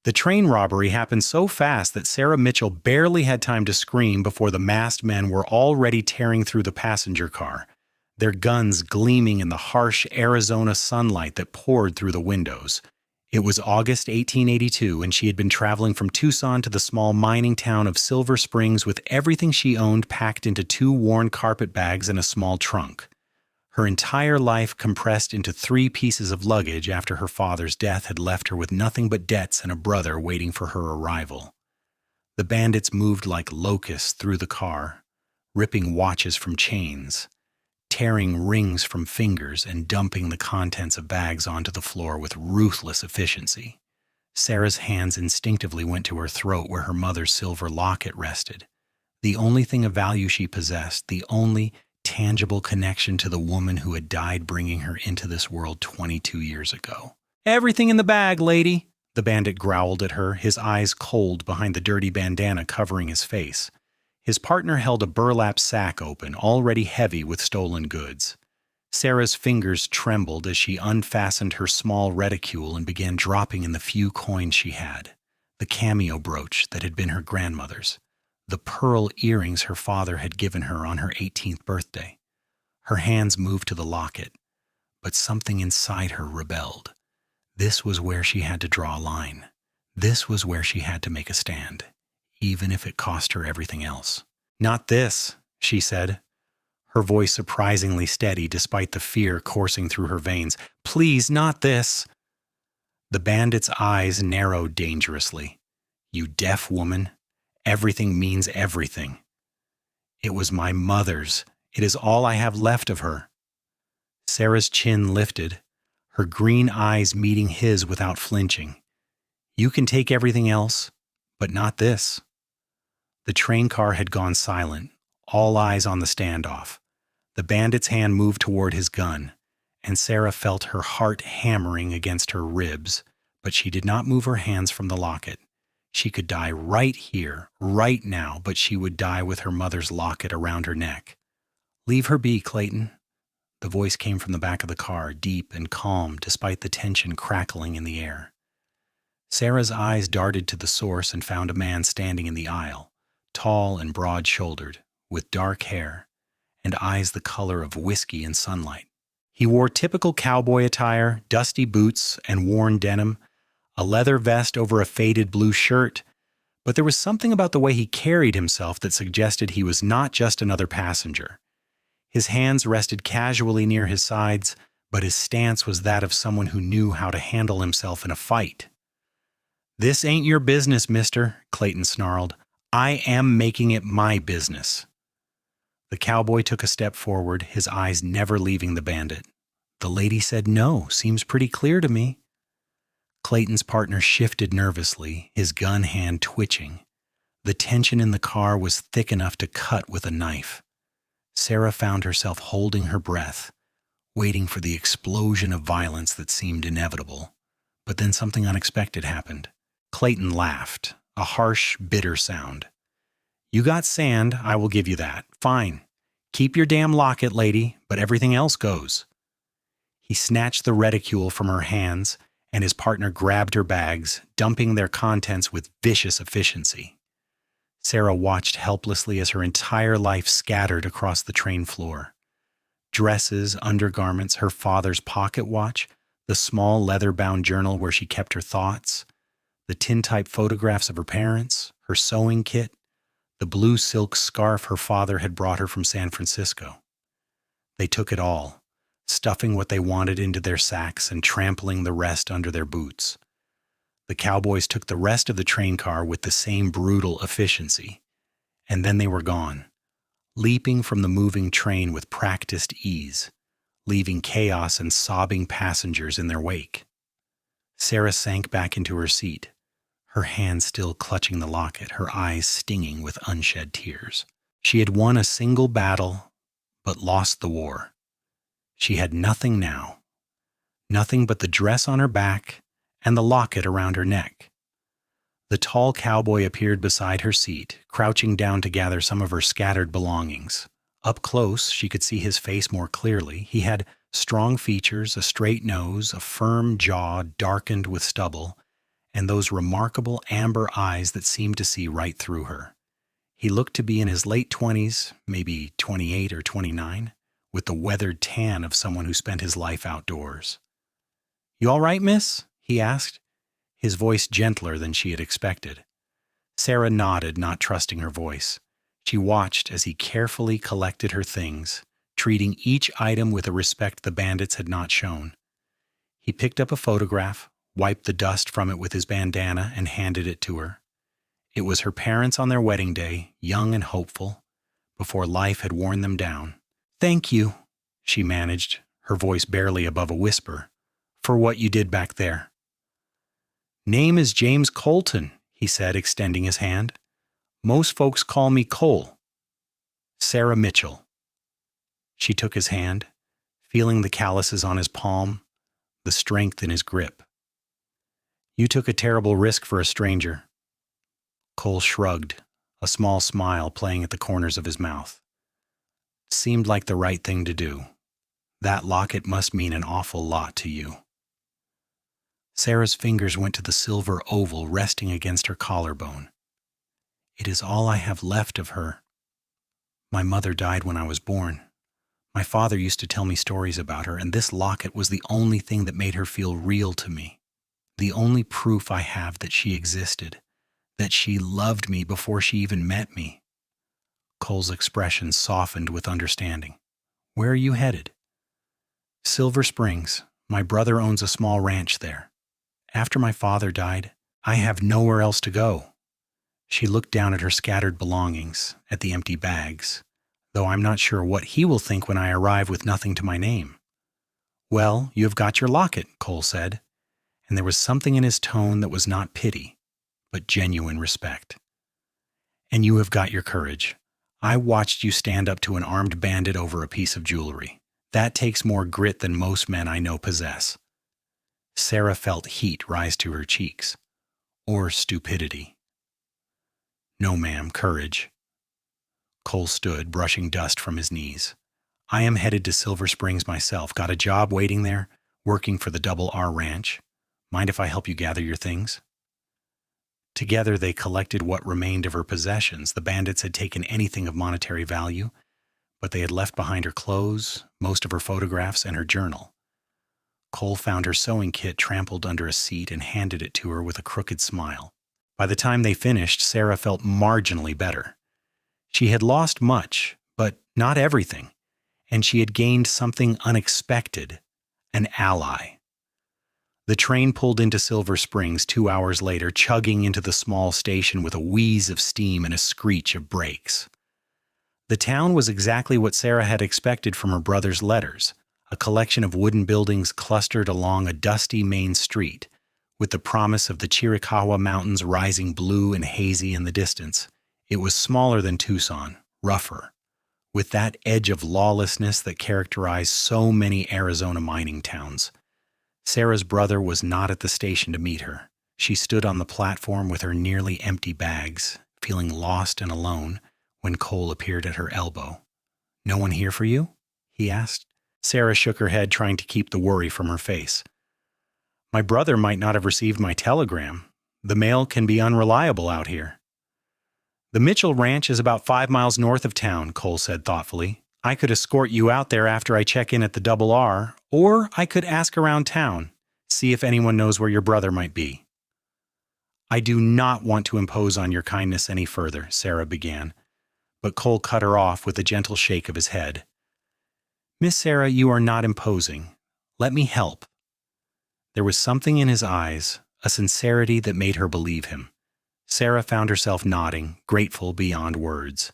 The train robbery happened so fast that Sarah Mitchell barely had time to scream before the masked men were already tearing through the passenger car, their guns gleaming in the harsh Arizona sunlight that poured through the windows. It was August 1882, and she had been traveling from Tucson to the small mining town of Silver Springs with everything she owned packed into 2 worn carpet bags and a small trunk. Her entire life compressed into 3 pieces of luggage after her father's death had left her with nothing but debts and a brother waiting for her arrival. The bandits moved like locusts through the car, ripping watches from chains, tearing rings from fingers, and dumping the contents of bags onto the floor with ruthless efficiency. Sarah's hands instinctively went to her throat where her mother's silver locket rested, the only thing of value she possessed, the only tangible connection to the woman who had died bringing her into this world 22 years ago. "Everything in the bag, lady," the bandit growled at her, his eyes cold behind the dirty bandana covering his face. His partner held a burlap sack open, already heavy with stolen goods. Sarah's fingers trembled as she unfastened her small reticule and began dropping in the few coins she had. The cameo brooch that had been her grandmother's, the pearl earrings her father had given her on her 18th birthday. Her hands moved to the locket, but something inside her rebelled. This was where she had to draw a line. This was where she had to make a stand, even if it cost her everything else. "Not this," she said, her voice surprisingly steady despite the fear coursing through her veins. "Please, not this." The bandit's eyes narrowed dangerously. "You deaf woman. Everything means everything. It was my mother's. It is all I have left of her." Sarah's chin lifted, her green eyes meeting his without flinching. "You can take everything else, but not this." The train car had gone silent, all eyes on the standoff. The bandit's hand moved toward his gun, and Sarah felt her heart hammering against her ribs, but she did not move her hands from the locket. She could die right here, right now, but she would die with her mother's locket around her neck. "Leave her be, Clayton." The voice came from the back of the car, deep and calm despite the tension crackling in the air. Sarah's eyes darted to the source and found a man standing in the aisle, tall and broad-shouldered, with dark hair, and eyes the color of whiskey in sunlight. He wore typical cowboy attire, dusty boots and worn denim, a leather vest over a faded blue shirt, but there was something about the way he carried himself that suggested he was not just another passenger. His hands rested casually near his sides, but his stance was that of someone who knew how to handle himself in a fight. "This ain't your business, mister," Clayton snarled. "I am making it my business." The cowboy took a step forward, his eyes never leaving the bandit. "The lady said no. Seems pretty clear to me." Clayton's partner shifted nervously, his gun hand twitching. The tension in the car was thick enough to cut with a knife. Sarah found herself holding her breath, waiting for the explosion of violence that seemed inevitable. But then something unexpected happened. Clayton laughed, a harsh, bitter sound. "You got sand, I will give you that. Fine. Keep your damn locket, lady, but everything else goes." He snatched the reticule from her hands, and his partner grabbed her bags, dumping their contents with vicious efficiency. Sarah watched helplessly as her entire life scattered across the train floor. Dresses, undergarments, her father's pocket watch, the small leather-bound journal where she kept her thoughts, the tintype photographs of her parents, her sewing kit, the blue silk scarf her father had brought her from San Francisco. They took it all, stuffing what they wanted into their sacks and trampling the rest under their boots. The cowboys took the rest of the train car with the same brutal efficiency, and then they were gone, leaping from the moving train with practiced ease, leaving chaos and sobbing passengers in their wake. Sarah sank back into her seat, her hands still clutching the locket, her eyes stinging with unshed tears. She had won a single battle, but lost the war. She had nothing now, nothing but the dress on her back and the locket around her neck. The tall cowboy appeared beside her seat, crouching down to gather some of her scattered belongings. Up close, she could see his face more clearly. He had strong features, a straight nose, a firm jaw darkened with stubble, and those remarkable amber eyes that seemed to see right through her. He looked to be in his late 20s, maybe 28 or 29, with the weathered tan of someone who spent his life outdoors. "You all right, miss?" he asked, his voice gentler than she had expected. Sarah nodded, not trusting her voice. She watched as he carefully collected her things, treating each item with a respect the bandits had not shown. He picked up a photograph, wiped the dust from it with his bandana, and handed it to her. It was her parents on their wedding day, young and hopeful, before life had worn them down. "Thank you," she managed, her voice barely above a whisper, "for what you did back there." "Name is James Colton," he said, extending his hand. "Most folks call me Cole." "Sarah Mitchell." She took his hand, feeling the calluses on his palm, the strength in his grip. "You took a terrible risk for a stranger." Cole shrugged, a small smile playing at the corners of his mouth. "Seemed like the right thing to do. That locket must mean an awful lot to you." Sarah's fingers went to the silver oval resting against her collarbone. "It is all I have left of her. My mother died when I was born. My father used to tell me stories about her, and this locket was the only thing that made her feel real to me. The only proof I have that she existed, that she loved me before she even met me." Cole's expression softened with understanding. "Where are you headed?" "Silver Springs. My brother owns a small ranch there. After my father died, I have nowhere else to go." She looked down at her scattered belongings, at the empty bags, though I'm not sure what he will think when I arrive with nothing to my name. "Well, you have got your locket," Cole said, and there was something in his tone that was not pity, but genuine respect. "And you have got your courage. I watched you stand up to an armed bandit over a piece of jewelry. That takes more grit than most men I know possess." Sarah felt heat rise to her cheeks. Or stupidity. "No, ma'am, courage." Cole stood, brushing dust from his knees. "I am headed to Silver Springs myself. Got a job waiting there, working for the Double R Ranch. Mind if I help you gather your things?" Together they collected what remained of her possessions. The bandits had taken anything of monetary value, but they had left behind her clothes, most of her photographs, and her journal. Cole found her sewing kit trampled under a seat and handed it to her with a crooked smile. By the time they finished, Sarah felt marginally better. She had lost much, but not everything, and she had gained something unexpected, an ally. The train pulled into Silver Springs 2 hours later, chugging into the small station with a wheeze of steam and a screech of brakes. The town was exactly what Sarah had expected from her brother's letters, a collection of wooden buildings clustered along a dusty main street, with the promise of the Chiricahua Mountains rising blue and hazy in the distance. It was smaller than Tucson, rougher, with that edge of lawlessness that characterized so many Arizona mining towns. Sarah's brother was not at the station to meet her. She stood on the platform with her nearly empty bags, feeling lost and alone, when Cole appeared at her elbow. "No one here for you?" he asked. Sarah shook her head, trying to keep the worry from her face. "My brother might not have received my telegram. The mail can be unreliable out here." "The Mitchell Ranch is about 5 miles north of town," Cole said thoughtfully. "I could escort you out there after I check in at the Double R, or I could ask around town, see if anyone knows where your brother might be." "I do not want to impose on your kindness any further," Sarah began, but Cole cut her off with a gentle shake of his head. "Miss Sarah, you are not imposing. Let me help." There was something in his eyes, a sincerity that made her believe him. Sarah found herself nodding, grateful beyond words.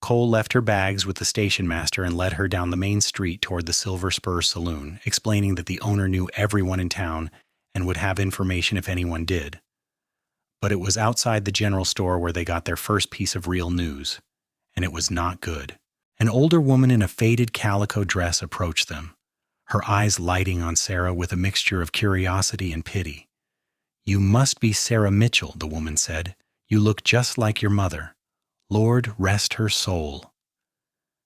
Cole left her bags with the station master and led her down the main street toward the Silver Spur Saloon, explaining that the owner knew everyone in town and would have information if anyone did. But it was outside the general store where they got their first piece of real news, and it was not good. An older woman in a faded calico dress approached them, her eyes lighting on Sarah with a mixture of curiosity and pity. "You must be Sarah Mitchell," the woman said. "You look just like your mother. Lord rest her soul."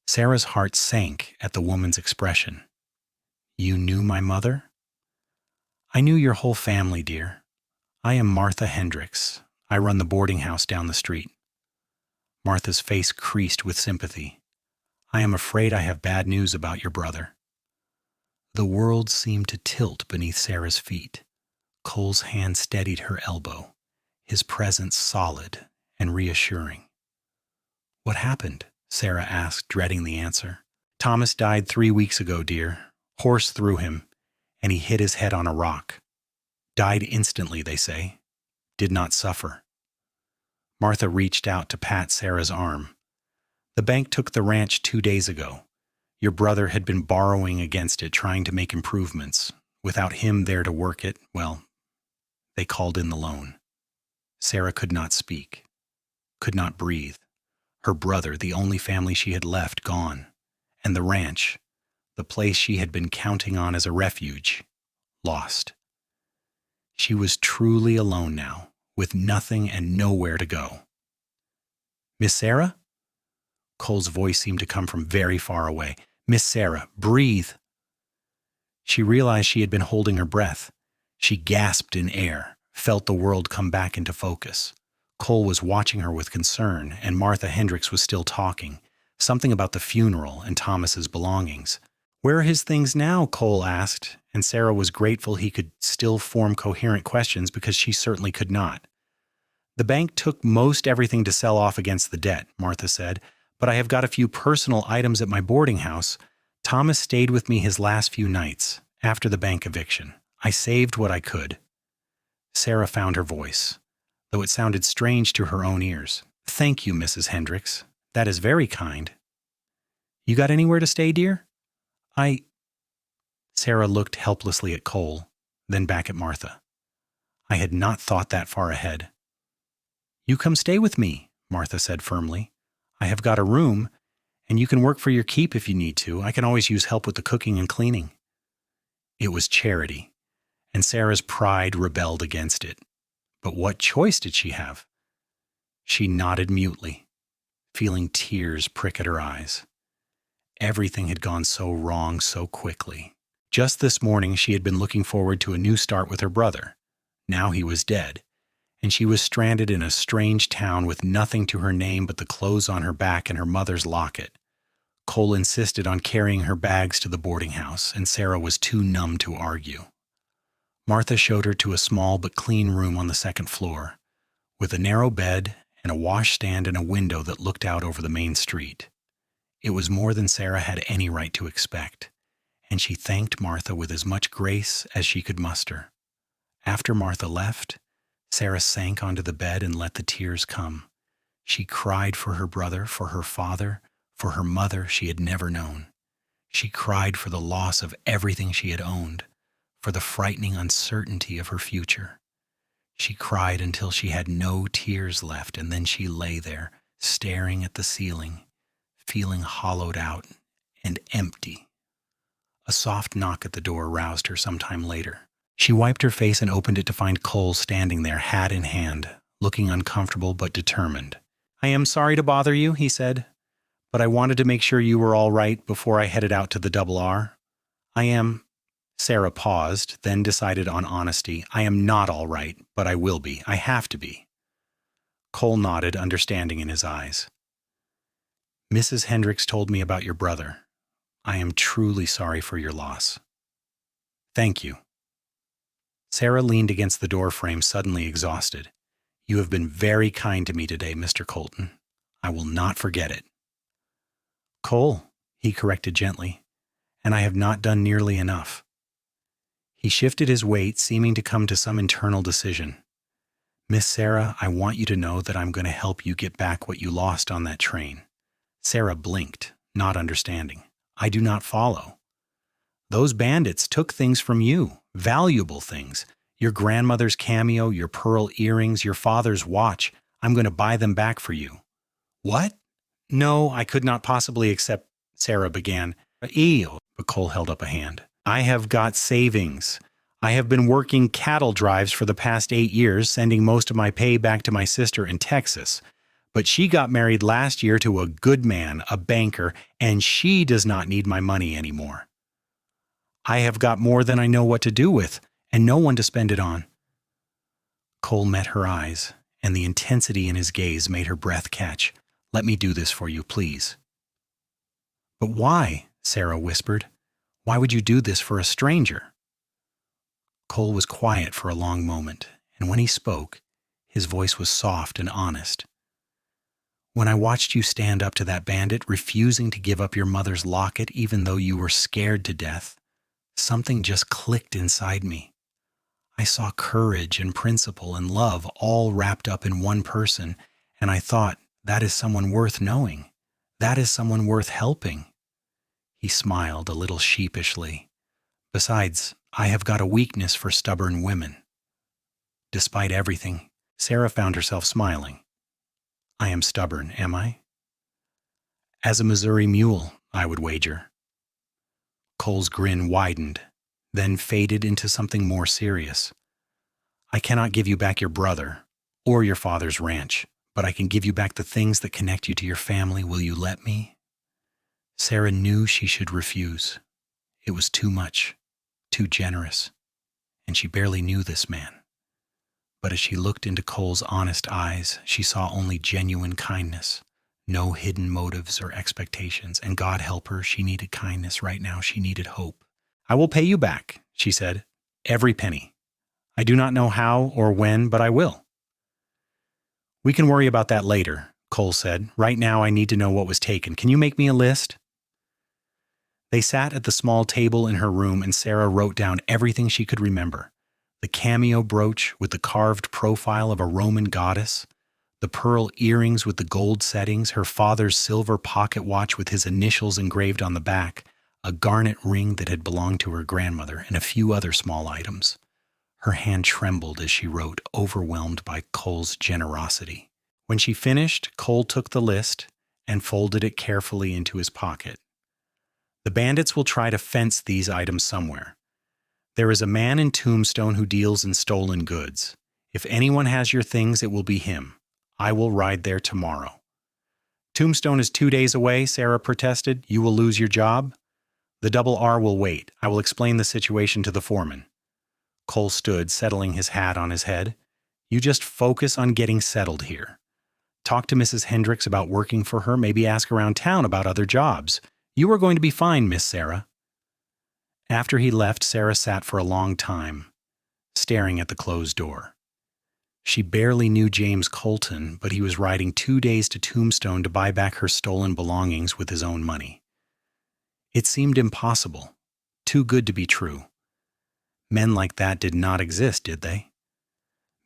Sarah's heart sank at the woman's expression. "You knew my mother?" "I knew your whole family, dear. I am Martha Hendricks. I run the boarding house down the street. Martha's face creased with sympathy. I am afraid I have bad news about your brother. The world seemed to tilt beneath Sarah's feet. Cole's hand steadied her elbow, his presence solid and reassuring. What happened? Sarah asked, dreading the answer. Thomas died 3 weeks ago, dear. Horse threw him, and he hit his head on a rock. Died instantly, they say. Did not suffer. Martha reached out to pat Sarah's arm. The bank took the ranch 2 days ago. Your brother had been borrowing against it, trying to make improvements. Without him there to work it, well, they called in the loan. Sarah could not speak, could not breathe. Her brother, the only family she had left, gone. And the ranch, the place she had been counting on as a refuge, lost. She was truly alone now, with nothing and nowhere to go. Miss Sarah? Cole's voice seemed to come from very far away. Miss Sarah, breathe. She realized she had been holding her breath. She gasped in air, felt the world come back into focus. Cole was watching her with concern, and Martha Hendricks was still talking. Something about the funeral and Thomas's belongings. Where are his things now? Cole asked, and Sarah was grateful he could still form coherent questions because she certainly could not. The bank took most everything to sell off against the debt, Martha said, but I have got a few personal items at my boarding house. Thomas stayed with me his last few nights, after the bank eviction. I saved what I could. Sarah found her voice, though it sounded strange to her own ears. Thank you, Mrs. Hendricks. That is very kind. You got anywhere to stay, dear? Sarah looked helplessly at Cole, then back at Martha. I had not thought that far ahead. You come stay with me, Martha said firmly. I have got a room, and you can work for your keep if you need to. I can always use help with the cooking and cleaning. It was charity, and Sarah's pride rebelled against it. But what choice did she have? She nodded mutely, feeling tears prick at her eyes. Everything had gone so wrong so quickly. Just this morning she had been looking forward to a new start with her brother. Now he was dead, and she was stranded in a strange town with nothing to her name but the clothes on her back and her mother's locket. Cole insisted on carrying her bags to the boarding house, and Sarah was too numb to argue. Martha showed her to a small but clean room on the second floor, with a narrow bed and a washstand and a window that looked out over the main street. It was more than Sarah had any right to expect, and she thanked Martha with as much grace as she could muster. After Martha left, Sarah sank onto the bed and let the tears come. She cried for her brother, for her father, for her mother she had never known. She cried for the loss of everything she had owned, for the frightening uncertainty of her future. She cried until she had no tears left, and then she lay there, staring at the ceiling, feeling hollowed out and empty. A soft knock at the door roused her sometime later. She wiped her face and opened it to find Cole standing there, hat in hand, looking uncomfortable but determined. I am sorry to bother you, he said, but I wanted to make sure you were all right before I headed out to the Double R. I am... Sarah paused, then decided on honesty. I am not all right, but I will be. I have to be. Cole nodded, understanding in his eyes. Mrs. Hendricks told me about your brother. I am truly sorry for your loss. Thank you. Sarah leaned against the door frame, suddenly exhausted. You have been very kind to me today, Mr. Colton. I will not forget it. Cole, he corrected gently, and I have not done nearly enough. He shifted his weight, seeming to come to some internal decision. Miss Sarah, I want you to know that I'm going to help you get back what you lost on that train. Sarah blinked, not understanding. I do not follow. Those bandits took things from you, valuable things. Your grandmother's cameo, your pearl earrings, your father's watch. I'm going to buy them back for you. What? No, I could not possibly accept, Sarah began. Ew, but Cole held up a hand. I have got savings. I have been working cattle drives for the past 8 years, sending most of my pay back to my sister in Texas. But she got married last year to a good man, a banker, and she does not need my money anymore. I have got more than I know what to do with, and no one to spend it on. Cole met her eyes, and the intensity in his gaze made her breath catch. "Let me do this for you, please." "But why?" Sarah whispered. "Why would you do this for a stranger?" Cole was quiet for a long moment, and when he spoke, his voice was soft and honest. "When I watched you stand up to that bandit, refusing to give up your mother's locket even though you were scared to death, something just clicked inside me. I saw courage and principle and love all wrapped up in one person, and I thought, that is someone worth knowing. That is someone worth helping." He smiled a little sheepishly. "Besides, I have got a weakness for stubborn women." Despite everything, Sarah found herself smiling. "I am stubborn, am I?" "As a Missouri mule, I would wager." Cole's grin widened, then faded into something more serious. "I cannot give you back your brother or your father's ranch, but I can give you back the things that connect you to your family. Will you let me?" Sarah knew she should refuse. It was too much, too generous, and she barely knew this man. But as she looked into Cole's honest eyes, she saw only genuine kindness, no hidden motives or expectations, and God help her, she needed kindness right now. She needed hope. "I will pay you back," she said, "every penny. I do not know how or when, but I will." "We can worry about that later," Cole said. "Right now I need to know what was taken. Can you make me a list?" They sat at the small table in her room, and Sarah wrote down everything she could remember. The cameo brooch with the carved profile of a Roman goddess, the pearl earrings with the gold settings, her father's silver pocket watch with his initials engraved on the back, a garnet ring that had belonged to her grandmother, and a few other small items. Her hand trembled as she wrote, overwhelmed by Cole's generosity. When she finished, Cole took the list and folded it carefully into his pocket. "The bandits will try to fence these items somewhere. There is a man in Tombstone who deals in stolen goods. If anyone has your things, it will be him. I will ride there tomorrow." "Tombstone is 2 days away," Sarah protested. "You will lose your job." "The double R will wait. I will explain the situation to the foreman." Cole stood, settling his hat on his head. "You just focus on getting settled here. Talk to Mrs. Hendricks about working for her, maybe ask around town about other jobs. You are going to be fine, Miss Sarah." After he left, Sarah sat for a long time, staring at the closed door. She barely knew James Colton, but he was riding 2 days to Tombstone to buy back her stolen belongings with his own money. It seemed impossible, too good to be true. Men like that did not exist, did they?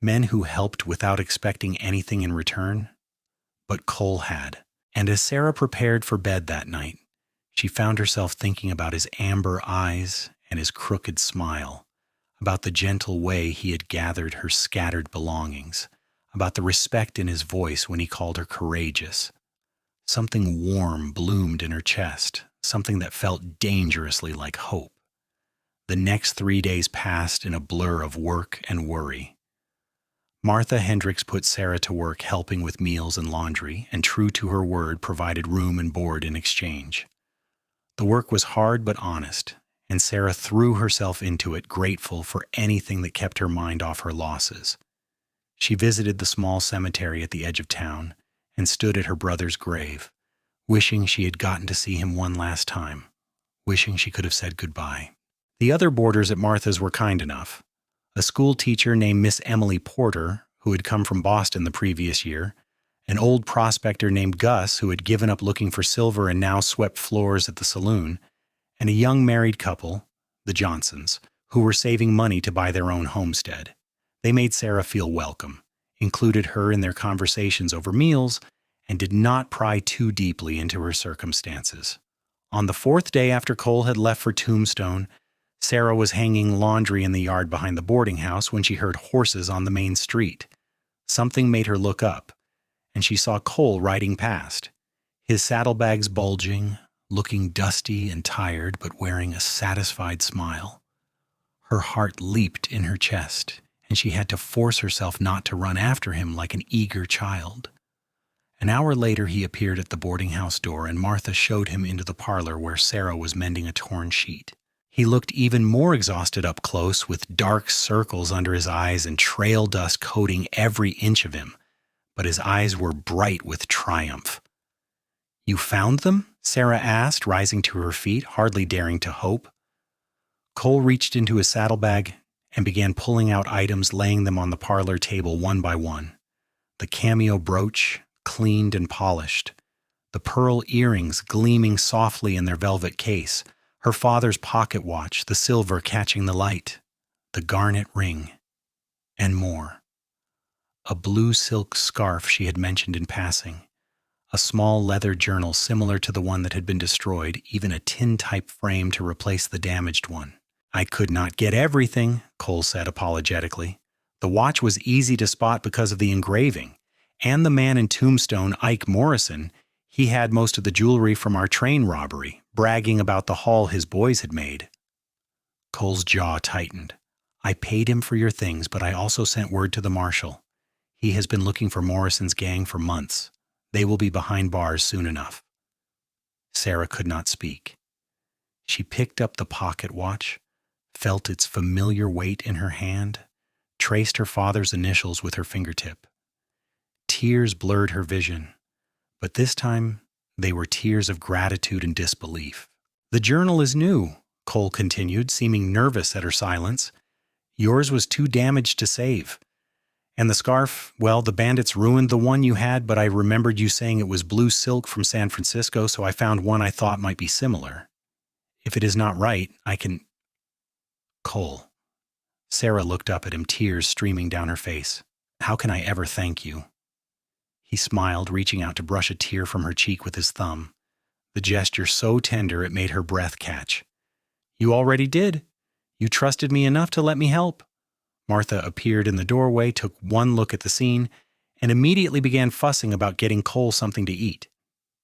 Men who helped without expecting anything in return? But Cole had. And as Sarah prepared for bed that night, she found herself thinking about his amber eyes and his crooked smile, about the gentle way he had gathered her scattered belongings, about the respect in his voice when he called her courageous. Something warm bloomed in her chest, something that felt dangerously like hope. The next 3 days passed in a blur of work and worry. Martha Hendricks put Sarah to work helping with meals and laundry, and true to her word, provided room and board in exchange. The work was hard but honest, and Sarah threw herself into it, grateful for anything that kept her mind off her losses. She visited the small cemetery at the edge of town and stood at her brother's grave, wishing she had gotten to see him one last time, wishing she could have said goodbye. The other boarders at Martha's were kind enough. A school teacher named Miss Emily Porter, who had come from Boston the previous year, an old prospector named Gus, who had given up looking for silver and now swept floors at the saloon, and a young married couple, the Johnsons, who were saving money to buy their own homestead. They made Sarah feel welcome, included her in their conversations over meals, and did not pry too deeply into her circumstances. On the 4th day after Cole had left for Tombstone, Sarah was hanging laundry in the yard behind the boarding house when she heard horses on the main street. Something made her look up, and she saw Cole riding past, his saddlebags bulging, looking dusty and tired, but wearing a satisfied smile. Her heart leaped in her chest, and she had to force herself not to run after him like an eager child. An hour later he appeared at the boarding house door, and Martha showed him into the parlor where Sarah was mending a torn sheet. He looked even more exhausted up close, with dark circles under his eyes and trail dust coating every inch of him, but his eyes were bright with triumph. "You found them?" Sarah asked, rising to her feet, hardly daring to hope. Cole reached into his saddlebag and began pulling out items, laying them on the parlor table one by one. The cameo brooch, cleaned and polished. The pearl earrings gleaming softly in their velvet case. Her father's pocket watch, the silver catching the light. The garnet ring. And more. A blue silk scarf she had mentioned in passing. A small leather journal similar to the one that had been destroyed, even a tin-type frame to replace the damaged one. "I could not get everything," Cole said apologetically. "The watch was easy to spot because of the engraving. And the man in Tombstone, Ike Morrison, he had most of the jewelry from our train robbery, bragging about the haul his boys had made." Cole's jaw tightened. "I paid him for your things, but I also sent word to the marshal. He has been looking for Morrison's gang for months. They will be behind bars soon enough." Sarah could not speak. She picked up the pocket watch, felt its familiar weight in her hand, traced her father's initials with her fingertip. Tears blurred her vision, but this time they were tears of gratitude and disbelief. "The journal is new," Cole continued, seeming nervous at her silence. "Yours was too damaged to save. And the scarf, well, the bandits ruined the one you had, but I remembered you saying it was blue silk from San Francisco, so I found one I thought might be similar. If it is not right, I can—" "Cole." Sarah looked up at him, tears streaming down her face. "How can I ever thank you?" He smiled, reaching out to brush a tear from her cheek with his thumb, the gesture so tender it made her breath catch. "You already did. You trusted me enough to let me help." Martha appeared in the doorway, took one look at the scene, and immediately began fussing about getting Cole something to eat.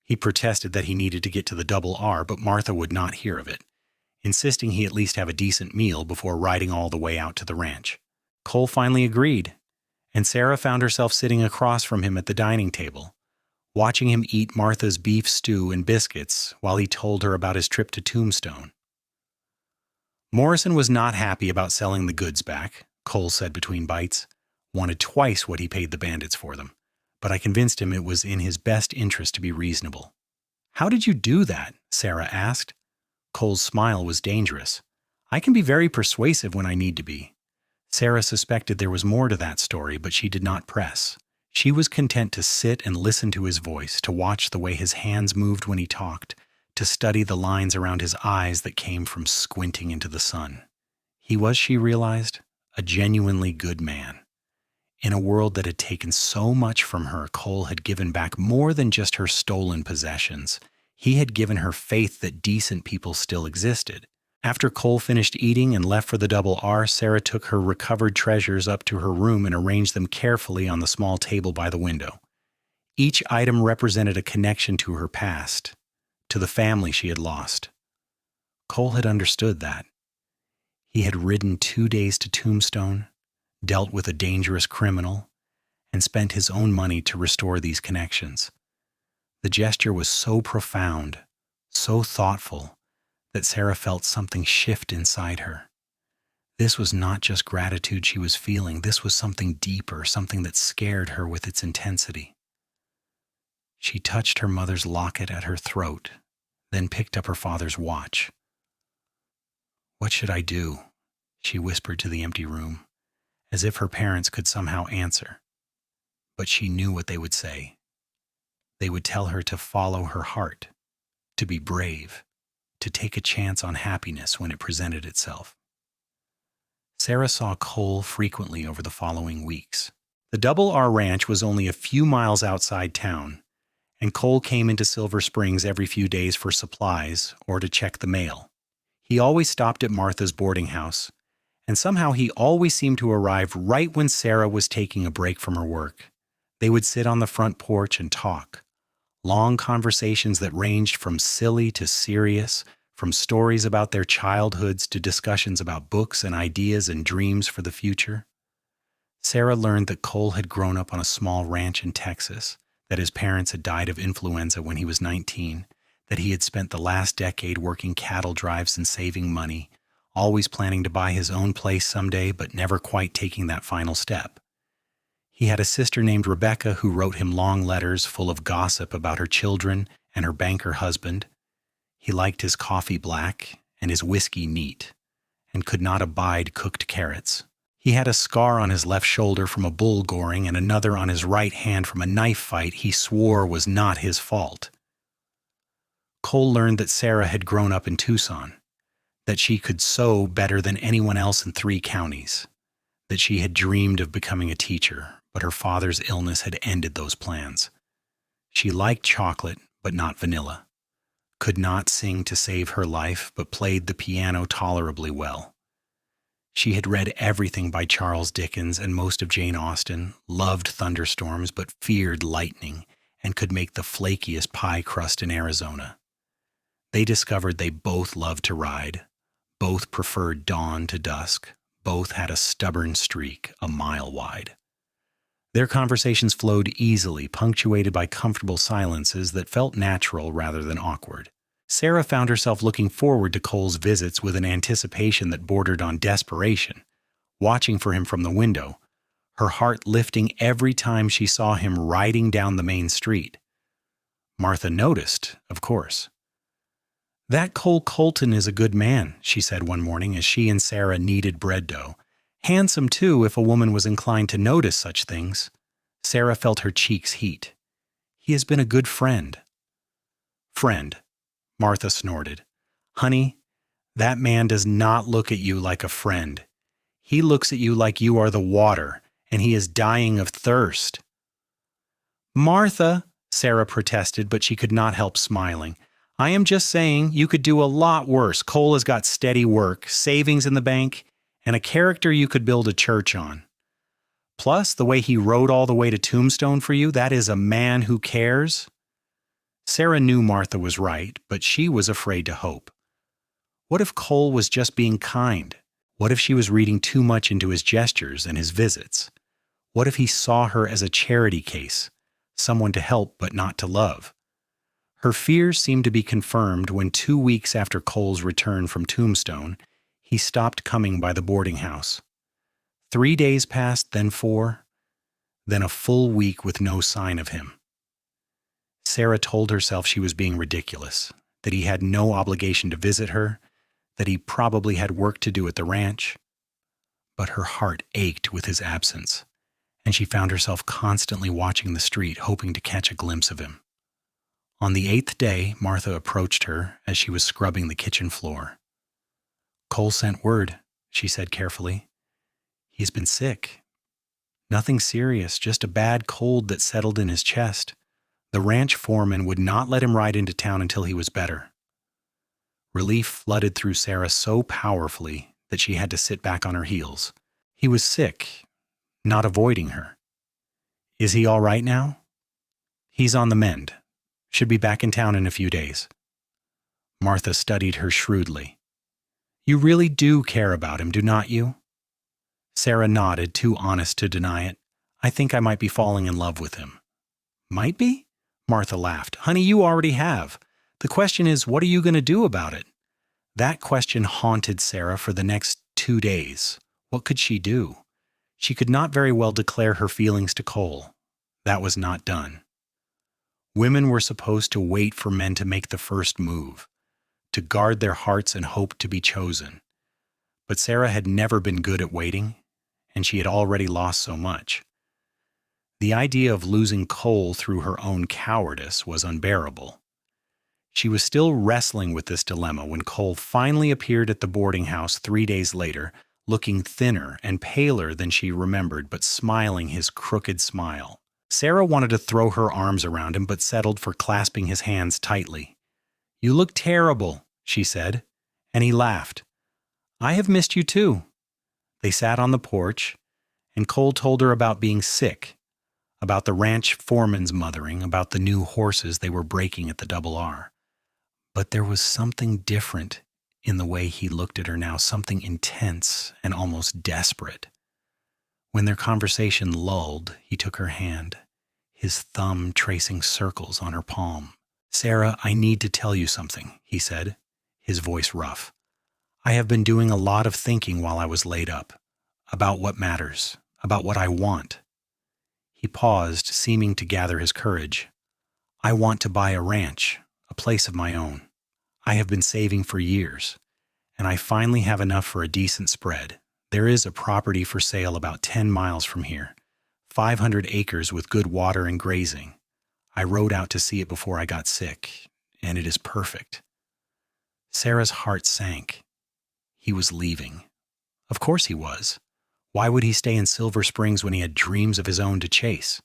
He protested that he needed to get to the Double R, but Martha would not hear of it, insisting he at least have a decent meal before riding all the way out to the ranch. Cole finally agreed, and Sarah found herself sitting across from him at the dining table, watching him eat Martha's beef stew and biscuits while he told her about his trip to Tombstone. Morrison was not happy about selling the goods back, Cole said between bites. "Wanted twice what he paid the bandits for them, but I convinced him it was in his best interest to be reasonable." "How did you do that?" Sarah asked. Cole's smile was dangerous. "I can be very persuasive when I need to be." Sarah suspected there was more to that story, but she did not press. She was content to sit and listen to his voice, to watch the way his hands moved when he talked, to study the lines around his eyes that came from squinting into the sun. He was, she realized, a genuinely good man. In a world that had taken so much from her, Cole had given back more than just her stolen possessions. He had given her faith that decent people still existed. After Cole finished eating and left for the Double R, Sarah took her recovered treasures up to her room and arranged them carefully on the small table by the window. Each item represented a connection to her past, to the family she had lost. Cole had understood that. He had ridden 2 days to Tombstone, dealt with a dangerous criminal, and spent his own money to restore these connections. The gesture was so profound, so thoughtful, that Sarah felt something shift inside her. This was not just gratitude she was feeling. This was something deeper, something that scared her with its intensity. She touched her mother's locket at her throat, then picked up her father's watch. "What should I do?" she whispered to the empty room, as if her parents could somehow answer. But she knew what they would say. They would tell her to follow her heart, to be brave, to take a chance on happiness when it presented itself. Sarah saw Cole frequently over the following weeks. The Double R Ranch was only a few miles outside town, and Cole came into Silver Springs every few days for supplies or to check the mail. He always stopped at Martha's boarding house, and somehow he always seemed to arrive right when Sarah was taking a break from her work. They would sit on the front porch and talk. Long conversations that ranged from silly to serious, from stories about their childhoods to discussions about books and ideas and dreams for the future. Sarah learned that Cole had grown up on a small ranch in Texas, that his parents had died of influenza when he was 19, that he had spent the last decade working cattle drives and saving money, always planning to buy his own place someday, but never quite taking that final step. He had a sister named Rebecca who wrote him long letters full of gossip about her children and her banker husband. He liked his coffee black and his whiskey neat, and could not abide cooked carrots. He had a scar on his left shoulder from a bull goring and another on his right hand from a knife fight he swore was not his fault. Cole learned that Sarah had grown up in Tucson, that she could sew better than anyone else in 3 counties, that she had dreamed of becoming a teacher, but her father's illness had ended those plans. She liked chocolate, but not vanilla, could not sing to save her life, but played the piano tolerably well. She had read everything by Charles Dickens and most of Jane Austen, loved thunderstorms, but feared lightning, and could make the flakiest pie crust in Arizona. They discovered they both loved to ride, both preferred dawn to dusk, both had a stubborn streak a mile wide. Their conversations flowed easily, punctuated by comfortable silences that felt natural rather than awkward. Sarah found herself looking forward to Cole's visits with an anticipation that bordered on desperation, watching for him from the window, her heart lifting every time she saw him riding down the main street. Martha noticed, of course. "That Cole Colton is a good man," she said one morning as she and Sarah kneaded bread dough. "Handsome, too, if a woman was inclined to notice such things." Sarah felt her cheeks heat. "He has been a good friend." "Friend," Martha snorted. "Honey, that man does not look at you like a friend. He looks at you like you are the water, and he is dying of thirst." "Martha," Sarah protested, but she could not help smiling. "I am just saying you could do a lot worse. Cole has got steady work, savings in the bank, and a character you could build a church on. Plus, the way he rode all the way to Tombstone for you, that is a man who cares." Sarah knew Martha was right, but she was afraid to hope. What if Cole was just being kind? What if she was reading too much into his gestures and his visits? What if he saw her as a charity case, someone to help but not to love? Her fears seemed to be confirmed when 2 weeks after Cole's return from Tombstone, he stopped coming by the boarding house. 3 days passed, then 4, then a full week with no sign of him. Sarah told herself she was being ridiculous, that he had no obligation to visit her, that he probably had work to do at the ranch. But her heart ached with his absence, and she found herself constantly watching the street, hoping to catch a glimpse of him. On the 8th day, Martha approached her as she was scrubbing the kitchen floor. "Cole sent word," she said carefully. "He's been sick. Nothing serious, just a bad cold that settled in his chest. The ranch foreman would not let him ride into town until he was better." Relief flooded through Sarah so powerfully that she had to sit back on her heels. He was sick, not avoiding her. "Is he all right now?" "He's on the mend. Should be back in town in a few days." Martha studied her shrewdly. "You really do care about him, do not you?" Sarah nodded, too honest to deny it. "I think I might be falling in love with him." "Might be?" Martha laughed. "Honey, you already have. The question is, what are you going to do about it?" That question haunted Sarah for the next 2 days. What could she do? She could not very well declare her feelings to Cole. That was not done. Women were supposed to wait for men to make the first move, to guard their hearts and hope to be chosen. But Sarah had never been good at waiting, and she had already lost so much. The idea of losing Cole through her own cowardice was unbearable. She was still wrestling with this dilemma when Cole finally appeared at the boarding house 3 days later, looking thinner and paler than she remembered, but smiling his crooked smile. Sarah wanted to throw her arms around him, but settled for clasping his hands tightly. "You look terrible," she said, and he laughed. "I have missed you too." They sat on the porch, and Cole told her about being sick, about the ranch foreman's mothering, about the new horses they were breaking at the Double R. But there was something different in the way he looked at her now, something intense and almost desperate. When their conversation lulled, he took her hand, his thumb tracing circles on her palm. "Sarah, I need to tell you something," he said, his voice rough. I have been doing a lot of thinking while I was laid up, about what matters, about what I want. He paused, seeming to gather his courage. I want to buy a ranch, a place of my own. I have been saving for years, and I finally have enough for a decent spread. There is a property for sale about 10 miles from here, 500 acres with good water and grazing. I rode out to see it before I got sick, and it is perfect. Sarah's heart sank. He was leaving. Of course he was. Why would he stay in Silver Springs when he had dreams of his own to chase?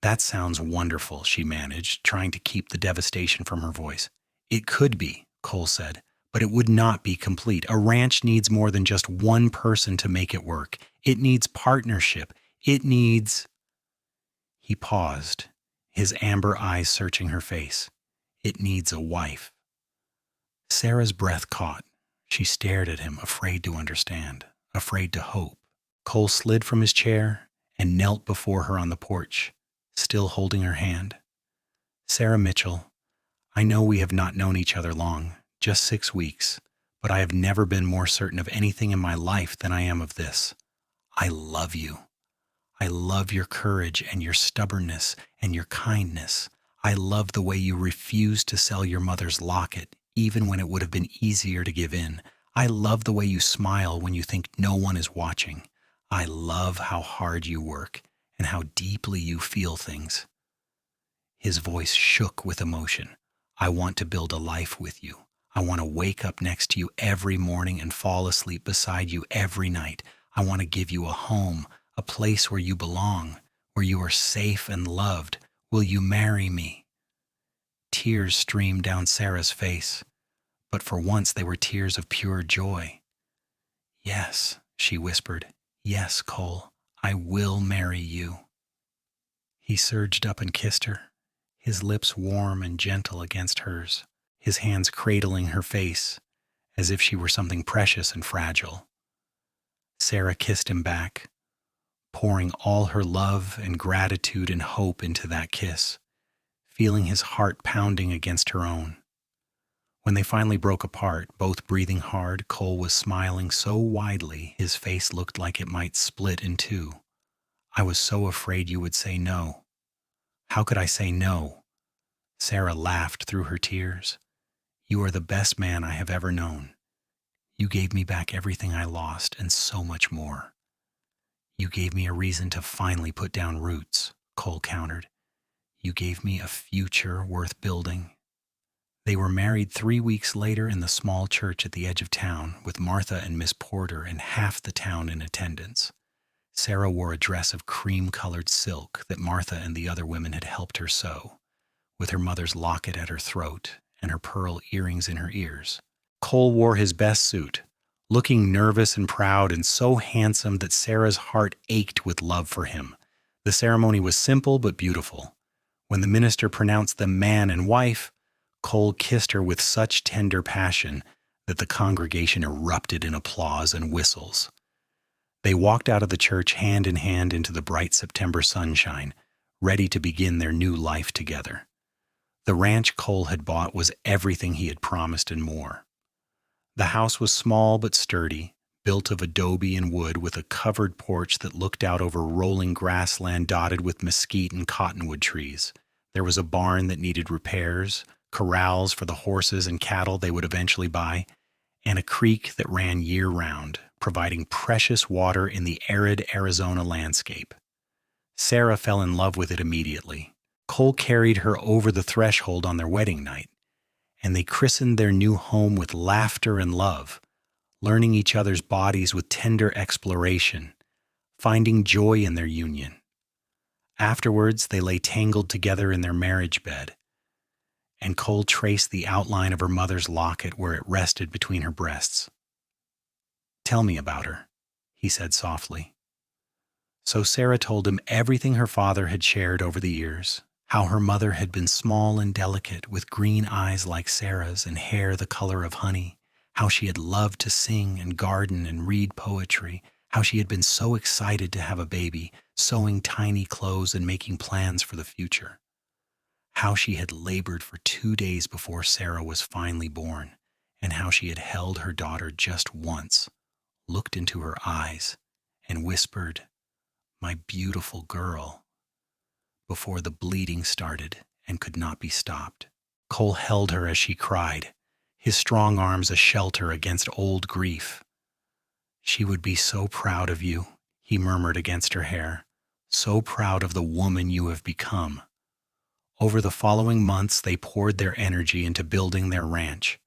That sounds wonderful, she managed, trying to keep the devastation from her voice. It could be, Cole said, but it would not be complete. A ranch needs more than just one person to make it work. It needs partnership. It needs... He paused, his amber eyes searching her face. It needs a wife. Sarah's breath caught. She stared at him, afraid to understand, afraid to hope. Cole slid from his chair and knelt before her on the porch, still holding her hand. Sarah Mitchell, I know we have not known each other long, just 6 weeks, but I have never been more certain of anything in my life than I am of this. I love you. I love your courage and your stubbornness and your kindness. I love the way you refused to sell your mother's locket, even when it would have been easier to give in. I love the way you smile when you think no one is watching. I love how hard you work and how deeply you feel things. His voice shook with emotion. I want to build a life with you. I want to wake up next to you every morning and fall asleep beside you every night. I want to give you a home, a place where you belong, where you are safe and loved. Will you marry me? Tears streamed down Sarah's face, but for once they were tears of pure joy. Yes, she whispered. Yes, Cole, I will marry you. He surged up and kissed her, his lips warm and gentle against hers, his hands cradling her face as if she were something precious and fragile. Sarah kissed him back, pouring all her love and gratitude and hope into that kiss, feeling his heart pounding against her own. When they finally broke apart, both breathing hard, Cole was smiling so widely his face looked like it might split in two. I was so afraid you would say no. How could I say no? Sarah laughed through her tears. You are the best man I have ever known. You gave me back everything I lost and so much more. You gave me a reason to finally put down roots, Cole countered. You gave me a future worth building. They were married 3 weeks later in the small church at the edge of town, with Martha and Miss Porter and half the town in attendance. Sarah wore a dress of cream-colored silk that Martha and the other women had helped her sew, with her mother's locket at her throat and her pearl earrings in her ears. Cole wore his best suit, looking nervous and proud and so handsome that Sarah's heart ached with love for him. The ceremony was simple but beautiful. When the minister pronounced them man and wife, Cole kissed her with such tender passion that the congregation erupted in applause and whistles. They walked out of the church hand in hand into the bright September sunshine, ready to begin their new life together. The ranch Cole had bought was everything he had promised and more. The house was small but sturdy, built of adobe and wood with a covered porch that looked out over rolling grassland dotted with mesquite and cottonwood trees. There was a barn that needed repairs, corrals for the horses and cattle they would eventually buy, and a creek that ran year-round, providing precious water in the arid Arizona landscape. Sarah fell in love with it immediately. Cole carried her over the threshold on their wedding night, and they christened their new home with laughter and love, learning each other's bodies with tender exploration, finding joy in their union. Afterwards, they lay tangled together in their marriage bed, and Cole traced the outline of her mother's locket where it rested between her breasts. Tell me about her, he said softly. So Sarah told him everything her father had shared over the years, how her mother had been small and delicate with green eyes like Sarah's and hair the color of honey, how she had loved to sing and garden and read poetry, how she had been so excited to have a baby, sewing tiny clothes and making plans for the future, how she had labored for 2 days before Sarah was finally born, and how she had held her daughter just once, looked into her eyes, and whispered, "My beautiful girl," before the bleeding started and could not be stopped. Cole held her as she cried, his strong arms a shelter against old grief. "She would be so proud of you," he murmured against her hair, "so proud of the woman you have become." Over the following months, they poured their energy into building their ranch.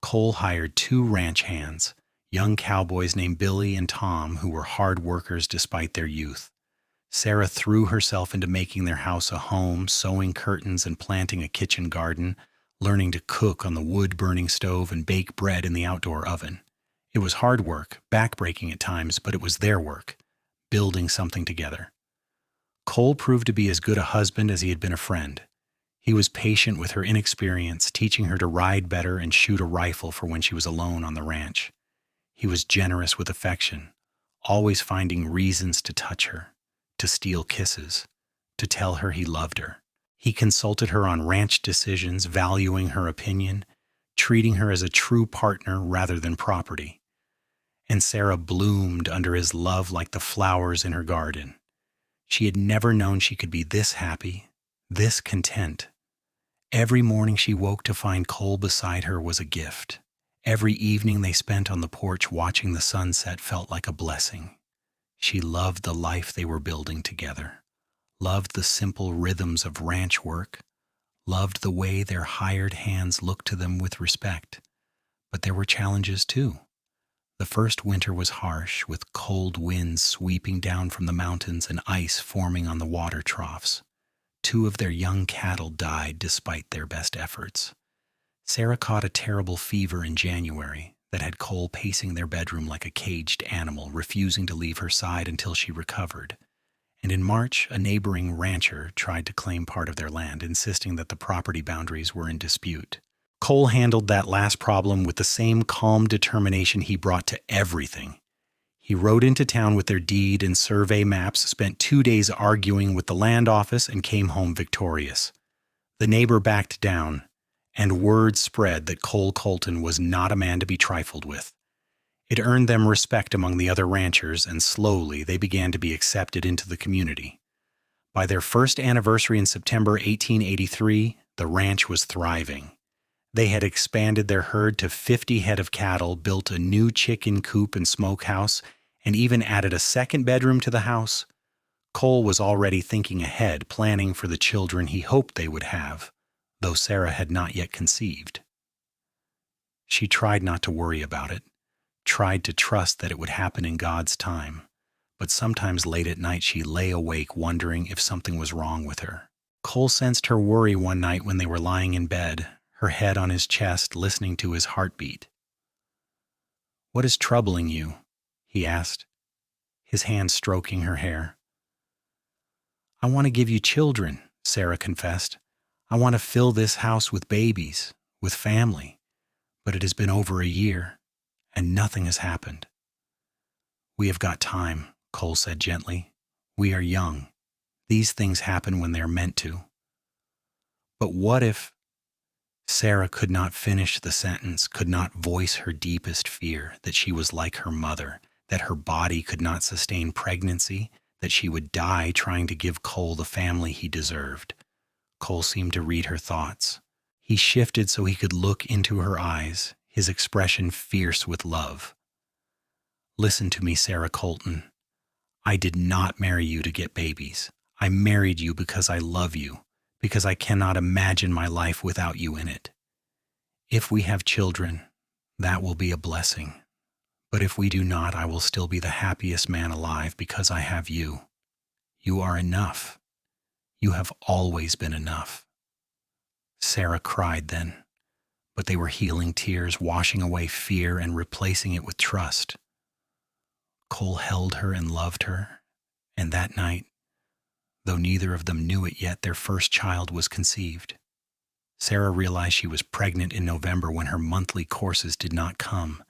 Cole hired 2 ranch hands, young cowboys named Billy and Tom, who were hard workers despite their youth. Sarah threw herself into making their house a home, sewing curtains and planting a kitchen garden, learning to cook on the wood-burning stove and bake bread in the outdoor oven. It was hard work, backbreaking at times, but it was their work, building something together. Cole proved to be as good a husband as he had been a friend. He was patient with her inexperience, teaching her to ride better and shoot a rifle for when she was alone on the ranch. He was generous with affection, always finding reasons to touch her, to steal kisses, to tell her he loved her. He consulted her on ranch decisions, valuing her opinion, treating her as a true partner rather than property. And Sarah bloomed under his love like the flowers in her garden. She had never known she could be this happy, this content. Every morning she woke to find Cole beside her was a gift. Every evening they spent on the porch watching the sunset felt like a blessing. She loved the life they were building together, loved the simple rhythms of ranch work, loved the way their hired hands looked to them with respect. But there were challenges too. The first winter was harsh, with cold winds sweeping down from the mountains and ice forming on the water troughs. 2 of their young cattle died despite their best efforts. Sarah caught a terrible fever in January that had Cole pacing their bedroom like a caged animal, refusing to leave her side until she recovered. And in March, a neighboring rancher tried to claim part of their land, insisting that the property boundaries were in dispute. Cole handled that last problem with the same calm determination he brought to everything. He rode into town with their deed and survey maps, spent 2 days arguing with the land office, and came home victorious. The neighbor backed down, and word spread that Cole Colton was not a man to be trifled with. It earned them respect among the other ranchers, and slowly they began to be accepted into the community. By their first anniversary in September 1883, the ranch was thriving. They had expanded their herd to 50 head of cattle, built a new chicken coop and smokehouse, and even added a second bedroom to the house. Cole was already thinking ahead, planning for the children he hoped they would have, though Sarah had not yet conceived. She tried not to worry about it, tried to trust that it would happen in God's time, but sometimes late at night she lay awake wondering if something was wrong with her. Cole sensed her worry one night when they were lying in bed, her head on his chest, listening to his heartbeat. "What is troubling you?" he asked, his hand stroking her hair. "I want to give you children," Sarah confessed. "I want to fill this house with babies, with family. But it has been over a year, and nothing has happened." "We have got time," Cole said gently. "We are young. These things happen when they are meant to." "But what if—" Sarah could not finish the sentence, could not voice her deepest fear, that she was like her mother, that her body could not sustain pregnancy, that she would die trying to give Cole the family he deserved. Cole seemed to read her thoughts. He shifted so he could look into her eyes, his expression fierce with love. "Listen to me, Sarah Colton. I did not marry you to get babies. I married you because I love you, because I cannot imagine my life without you in it. If we have children, that will be a blessing. But if we do not, I will still be the happiest man alive because I have you. You are enough. You have always been enough." Sarah cried then, but they were healing tears, washing away fear and replacing it with trust. Cole held her and loved her, and that night, though neither of them knew it yet, their first child was conceived. Sarah realized she was pregnant in November when her monthly courses did not come,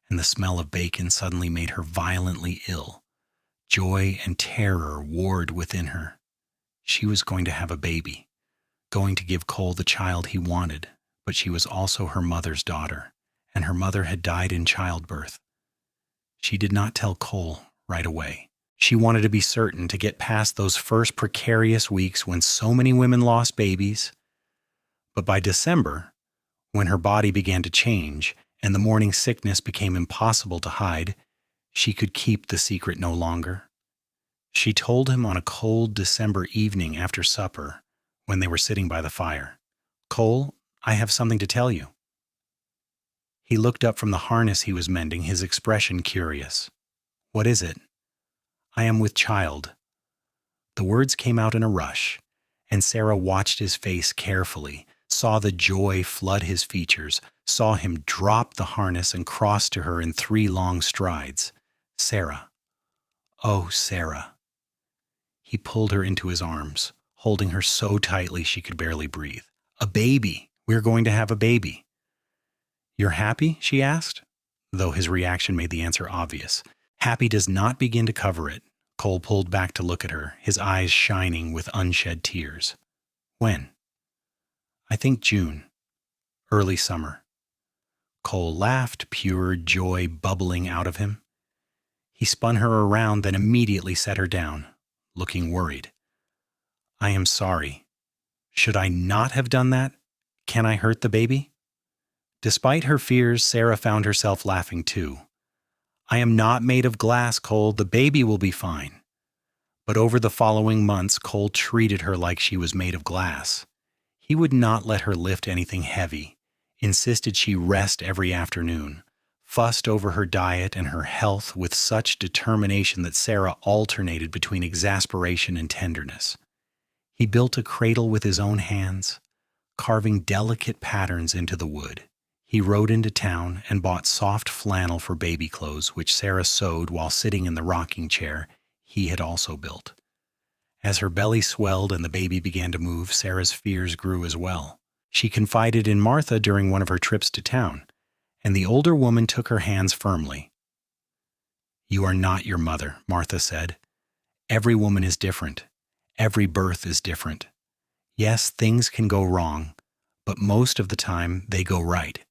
and the smell of bacon suddenly made her violently ill. Joy and terror warred within her. She was going to have a baby, going to give Cole the child he wanted, but she was also her mother's daughter, and her mother had died in childbirth. She did not tell Cole right away. She wanted to be certain to get past those first precarious weeks when so many women lost babies. But by December, when her body began to change and the morning sickness became impossible to hide, she could keep the secret no longer. She told him on a cold December evening after supper, when they were sitting by the fire, "Cole, I have something to tell you." He looked up from the harness he was mending, his expression curious. "What is it?" "I am with child." The words came out in a rush, and Sarah watched his face carefully, saw the joy flood his features, saw him drop the harness and cross to her in 3 long strides. "Sarah. Oh, Sarah." He pulled her into his arms, holding her so tightly she could barely breathe. "A baby. We're going to have a baby." "You're happy?" she asked, though his reaction made the answer obvious. Happy does not begin to cover it. Cole pulled back to look at her, his eyes shining with unshed tears. "When?" "I think June. Early summer." Cole laughed, pure joy bubbling out of him. He spun her around, then immediately set her down, looking worried. "I am sorry. Should I not have done that? Can I hurt the baby?" Despite her fears, Sarah found herself laughing too. "I am not made of glass, Cole. The baby will be fine." But over the following months, Cole treated her like she was made of glass. He would not let her lift anything heavy, insisted she rest every afternoon, fussed over her diet and her health with such determination that Sarah alternated between exasperation and tenderness. He built a cradle with his own hands, carving delicate patterns into the wood. He rode into town and bought soft flannel for baby clothes, which Sarah sewed while sitting in the rocking chair he had also built. As her belly swelled and the baby began to move, Sarah's fears grew as well. She confided in Martha during one of her trips to town, and the older woman took her hands firmly. "You are not your mother," Martha said. "Every woman is different. Every birth is different. Yes, things can go wrong, but most of the time they go right.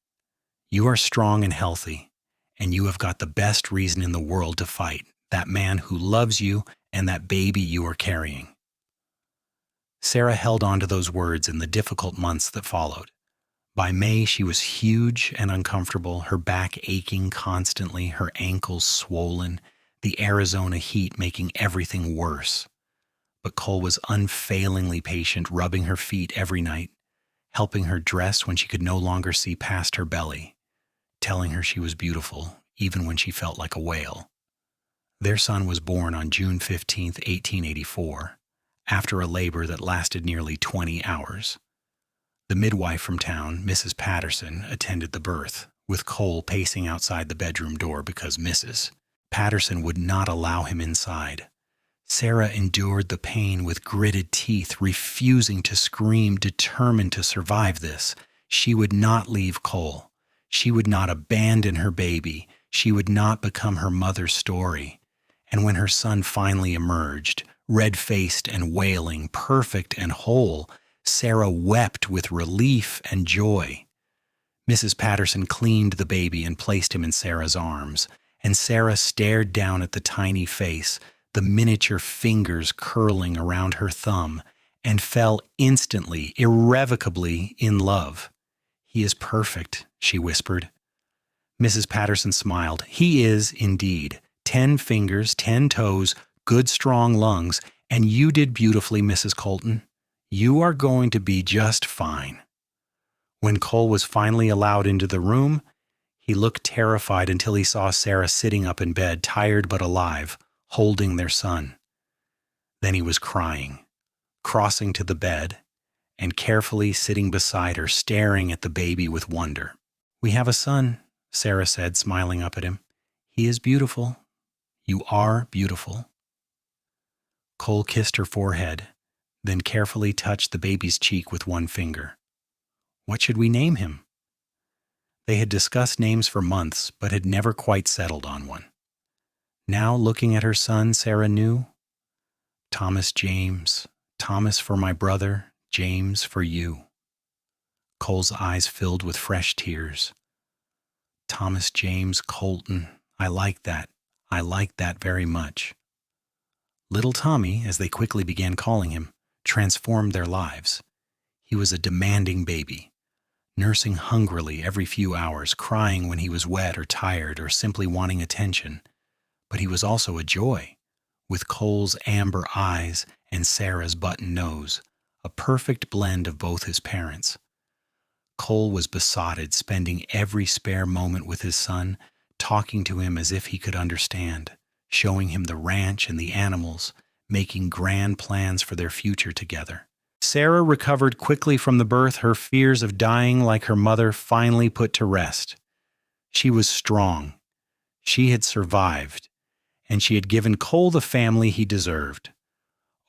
You are strong and healthy, and you have got the best reason in the world to fight that man who loves you and that baby you are carrying." Sarah held on to those words in the difficult months that followed. By May, she was huge and uncomfortable, her back aching constantly, her ankles swollen, the Arizona heat making everything worse. But Cole was unfailingly patient, rubbing her feet every night, helping her dress when she could no longer see past her belly, telling her she was beautiful, even when she felt like a whale. Their son was born on June 15th, 1884, after a labor that lasted nearly 20 hours. The midwife from town, Mrs. Patterson, attended the birth, with Cole pacing outside the bedroom door because Mrs. Patterson would not allow him inside. Sarah endured the pain with gritted teeth, refusing to scream, determined to survive this. She would not leave Cole. She would not abandon her baby. She would not become her mother's story. And when her son finally emerged, red-faced and wailing, perfect and whole, Sarah wept with relief and joy. Mrs. Patterson cleaned the baby and placed him in Sarah's arms, and Sarah stared down at the tiny face, the miniature fingers curling around her thumb, and fell instantly, irrevocably in love. "He is perfect," she whispered. Mrs. Patterson smiled. "He is, indeed. 10 fingers, 10 toes, good strong lungs, and you did beautifully, Mrs. Colton. You are going to be just fine." When Cole was finally allowed into the room, he looked terrified until he saw Sarah sitting up in bed, tired but alive, holding their son. Then he was crying, crossing to the bed, and carefully sitting beside her, staring at the baby with wonder. "We have a son," Sarah said, smiling up at him. "He is beautiful. You are beautiful." Cole kissed her forehead, then carefully touched the baby's cheek with one finger. "What should we name him?" They had discussed names for months, but had never quite settled on one. Now, looking at her son, Sarah knew. Thomas James, Thomas for my brother, James for you. Cole's eyes filled with fresh tears. Thomas James Colton. I like that. I like that very much. Little Tommy, as they quickly began calling him, transformed their lives. He was a demanding baby, nursing hungrily every few hours, crying when he was wet or tired or simply wanting attention. But he was also a joy, with Cole's amber eyes and Sarah's button nose, a perfect blend of both his parents. Cole was besotted, spending every spare moment with his son, talking to him as if he could understand, showing him the ranch and the animals, making grand plans for their future together. Sarah recovered quickly from the birth, her fears of dying like her mother finally put to rest. She was strong. She had survived, and she had given Cole the family he deserved.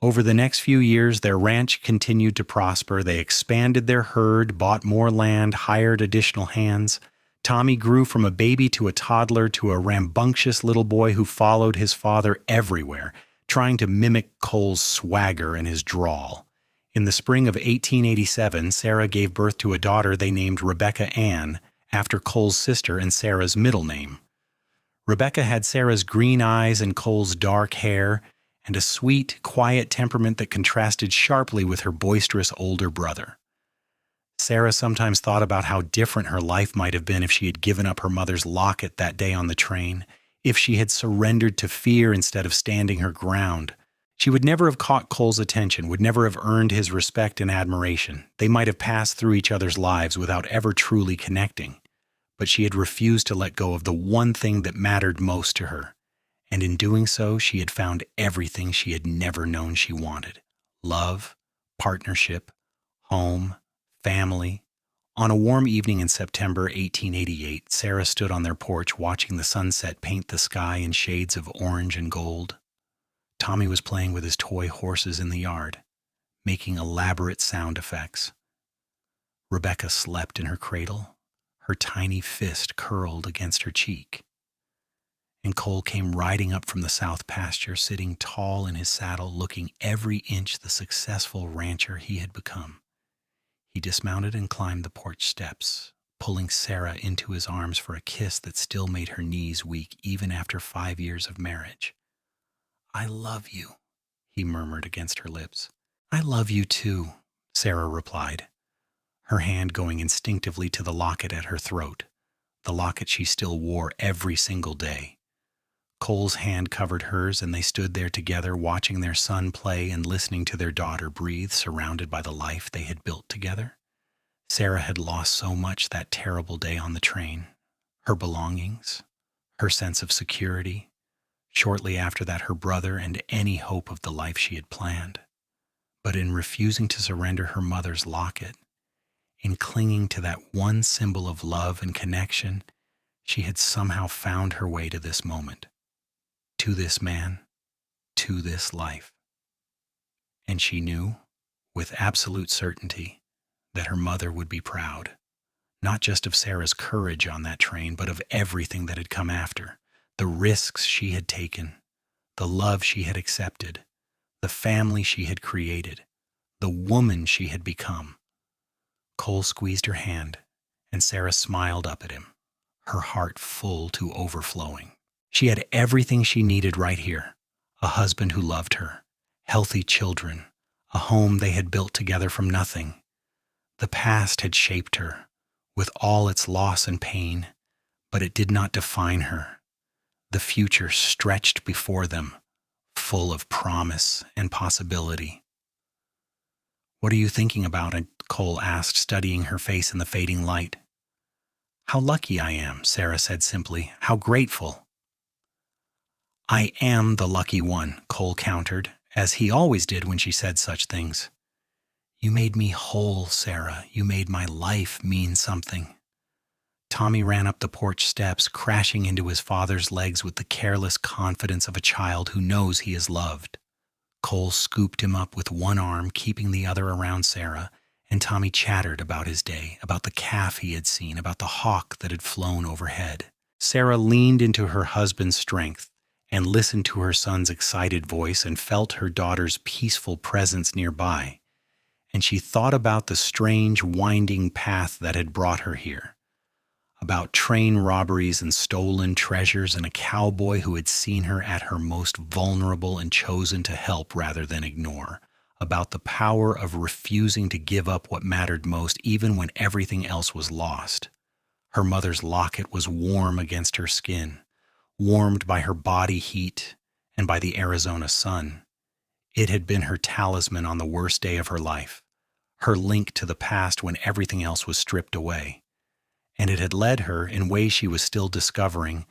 Over the next few years, their ranch continued to prosper. They expanded their herd, bought more land, hired additional hands. Tommy grew from a baby to a toddler to a rambunctious little boy who followed his father everywhere, trying to mimic Cole's swagger and his drawl. In the spring of 1887, Sarah gave birth to a daughter they named Rebecca Ann, after Cole's sister and Sarah's middle name. Rebecca had Sarah's green eyes and Cole's dark hair, and a sweet, quiet temperament that contrasted sharply with her boisterous older brother. Sarah sometimes thought about how different her life might have been if she had given up her mother's locket that day on the train, if she had surrendered to fear instead of standing her ground. She would never have caught Cole's attention, would never have earned his respect and admiration. They might have passed through each other's lives without ever truly connecting. But she had refused to let go of the one thing that mattered most to her. And in doing so, she had found everything she had never known she wanted: love, partnership, home, family. On a warm evening in September 1888, Sarah stood on their porch watching the sunset paint the sky in shades of orange and gold. Tommy was playing with his toy horses in the yard, making elaborate sound effects. Rebecca slept in her cradle, her tiny fist curled against her cheek. And Cole came riding up from the south pasture, sitting tall in his saddle, looking every inch the successful rancher he had become. He dismounted and climbed the porch steps, pulling Sarah into his arms for a kiss that still made her knees weak even after 5 years of marriage. "I love you," he murmured against her lips. "I love you too," Sarah replied, her hand going instinctively to the locket at her throat, the locket she still wore every single day. Cole's hand covered hers, and they stood there together, watching their son play and listening to their daughter breathe, surrounded by the life they had built together. Sarah had lost so much that terrible day on the train: her belongings, her sense of security, shortly after that her brother, and any hope of the life she had planned. But in refusing to surrender her mother's locket, in clinging to that one symbol of love and connection, she had somehow found her way to this moment, to this man, to this life. And she knew, with absolute certainty, that her mother would be proud, not just of Sarah's courage on that train, but of everything that had come after, the risks she had taken, the love she had accepted, the family she had created, the woman she had become. Cole squeezed her hand, and Sarah smiled up at him, her heart full to overflowing. She had everything she needed right here: a husband who loved her, healthy children, a home they had built together from nothing. The past had shaped her, with all its loss and pain, but it did not define her. The future stretched before them, full of promise and possibility. "What are you thinking about?" Cole asked, studying her face in the fading light. "How lucky I am," Sarah said simply. "How grateful." "I am the lucky one," Cole countered, as he always did when she said such things. "You made me whole, Sarah. You made my life mean something." Tommy ran up the porch steps, crashing into his father's legs with the careless confidence of a child who knows he is loved. Cole scooped him up with one arm, keeping the other around Sarah, and Tommy chattered about his day, about the calf he had seen, about the hawk that had flown overhead. Sarah leaned into her husband's strength and listened to her son's excited voice and felt her daughter's peaceful presence nearby. And she thought about the strange, winding path that had brought her here. about train robberies and stolen treasures, and a cowboy who had seen her at her most vulnerable and chosen to help rather than ignore, about the power of refusing to give up what mattered most even when everything else was lost. Her mother's locket was warm against her skin, warmed by her body heat and by the Arizona sun. It had been her talisman on the worst day of her life, her link to the past when everything else was stripped away. And it had led her, in ways she was still discovering,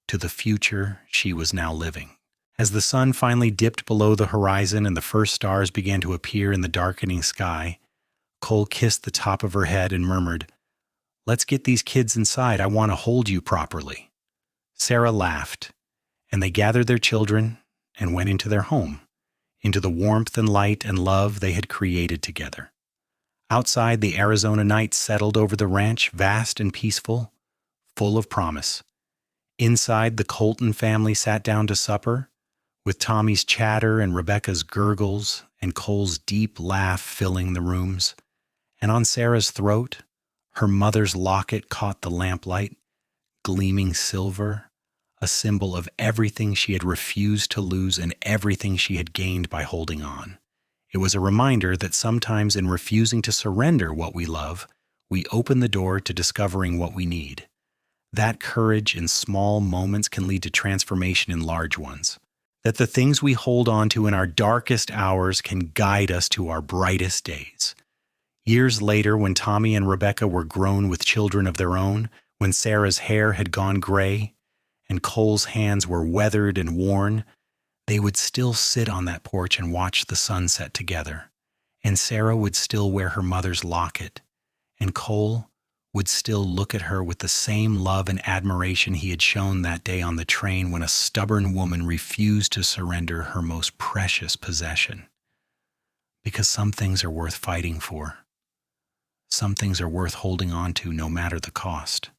to the future she was now living. As the sun finally dipped below the horizon and the first stars began to appear in the darkening sky, Cole kissed the top of her head and murmured, "Let's get these kids inside. I want to hold you properly." Sarah laughed, and they gathered their children and went into their home, into the warmth and light and love they had created together. Outside, the Arizona night settled over the ranch, vast and peaceful, full of promise. Inside, the Colton family sat down to supper, with Tommy's chatter and Rebecca's gurgles and Cole's deep laugh filling the rooms. And on Sarah's throat, her mother's locket caught the lamplight, gleaming silver, a symbol of everything she had refused to lose and everything she had gained by holding on. It was a reminder that sometimes in refusing to surrender what we love, we open the door to discovering what we need. That courage in small moments can lead to transformation in large ones. That the things we hold on to in our darkest hours can guide us to our brightest days. Years later, when Tommy and Rebecca were grown with children of their own, when Sarah's hair had gone gray and Cole's hands were weathered and worn, they would still sit on that porch and watch the sunset together. And Sarah would still wear her mother's locket, and Cole would still look at her with the same love and admiration he had shown that day on the train when a stubborn woman refused to surrender her most precious possession. Because some things are worth fighting for. Some things are worth holding on to no matter the cost.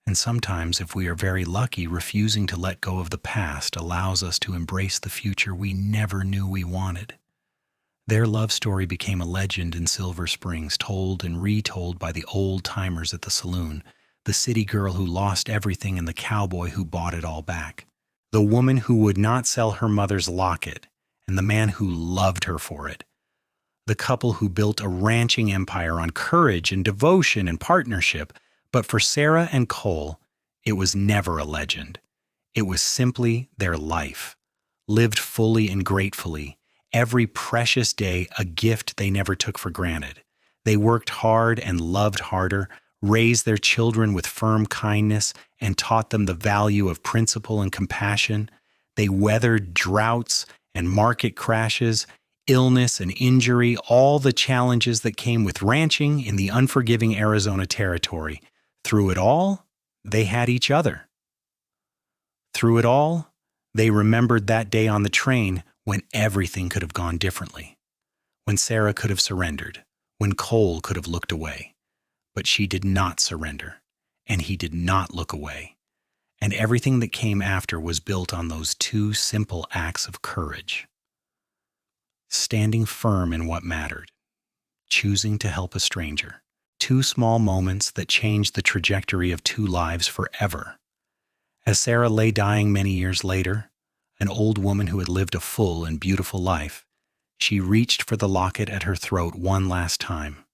And sometimes, if we are very lucky, refusing to let go of the past allows us to embrace the future we never knew we wanted. Their love story became a legend in Silver Springs, told and retold by the old-timers at the saloon, the city girl who lost everything and the cowboy who bought it all back, the woman who would not sell her mother's locket and the man who loved her for it, the couple who built a ranching empire on courage and devotion and partnership. But for Sarah and Cole, it was never a legend. It was simply their life, lived fully and gratefully, every precious day a gift they never took for granted. They worked hard and loved harder, raised their children with firm kindness, and taught them the value of principle and compassion. They weathered droughts and market crashes, illness and injury, all the challenges that came with ranching in the unforgiving Arizona territory. Through it all, they had each other. Through it all, they remembered that day on the train when everything could have gone differently, when Sarah could have surrendered, when Cole could have looked away. But she did not surrender, and he did not look away. And everything that came after was built on those two simple acts of courage. Standing firm in what mattered, choosing to help a stranger. Two small moments that changed the trajectory of two lives forever. As Sarah lay dying many years later, an old woman who had lived a full and beautiful life, she reached for the locket at her throat one last time.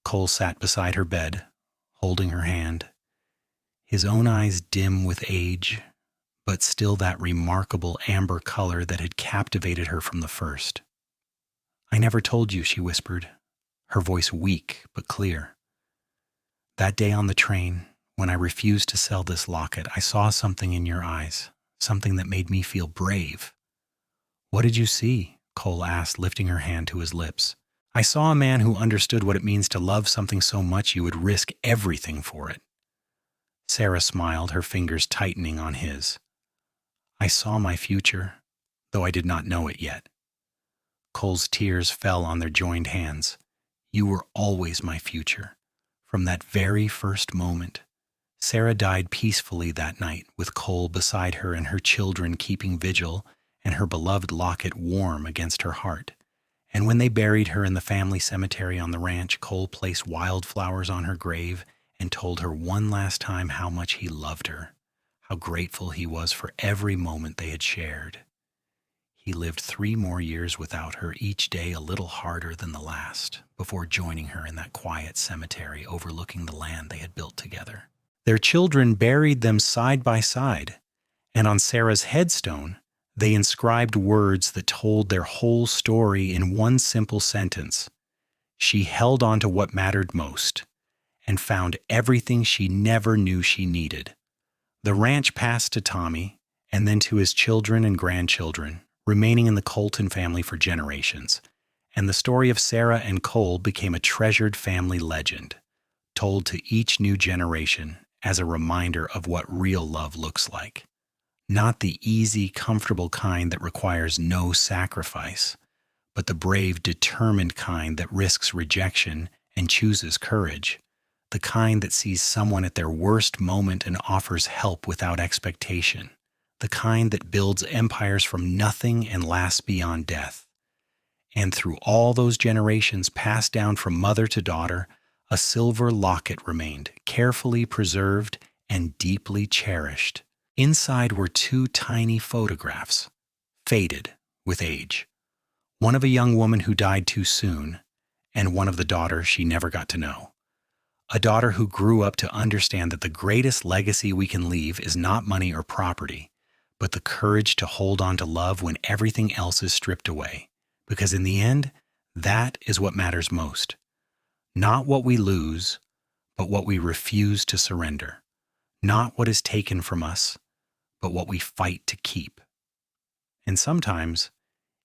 Cole sat beside her bed, holding her hand, his own eyes dim with age, but still that remarkable amber color that had captivated her from the first. "I never told you," she whispered, her voice weak but clear. "That day on the train, when I refused to sell this locket, I saw something in your eyes, something that made me feel brave." "What did you see?" Cole asked, lifting her hand to his lips. "I saw a man who understood what it means to love something so much you would risk everything for it." Sarah smiled, her fingers tightening on his. "I saw my future, though I did not know it yet." Cole's tears fell on their joined hands. "You were always my future, from that very first moment." Sarah died peacefully that night, with Cole beside her and her children keeping vigil, and her beloved locket warm against her heart. And when they buried her in the family cemetery on the ranch, Cole placed wildflowers on her grave and told her one last time how much he loved her, how grateful he was for every moment they had shared. He lived 3 more years without her, each day a little harder than the last, before joining her in that quiet cemetery overlooking the land they had built together. Their children buried them side by side, and on Sarah's headstone, they inscribed words that told their whole story in one simple sentence. She held on to what mattered most and found everything she never knew she needed. The ranch passed to Tommy and then to his children and grandchildren, remaining in the Colton family for generations, and the story of Sarah and Cole became a treasured family legend, told to each new generation as a reminder of what real love looks like. Not the easy, comfortable kind that requires no sacrifice, but the brave, determined kind that risks rejection and chooses courage, the kind that sees someone at their worst moment and offers help without expectation, the kind that builds empires from nothing and lasts beyond death. And through all those generations passed down from mother to daughter, a silver locket remained, carefully preserved and deeply cherished. Inside were 2 tiny photographs, faded with age. One of a young woman who died too soon, and one of the daughter she never got to know. A daughter who grew up to understand that the greatest legacy we can leave is not money or property, but the courage to hold on to love when everything else is stripped away. Because in the end, that is what matters most. Not what we lose, but what we refuse to surrender. Not what is taken from us, but what we fight to keep. And sometimes,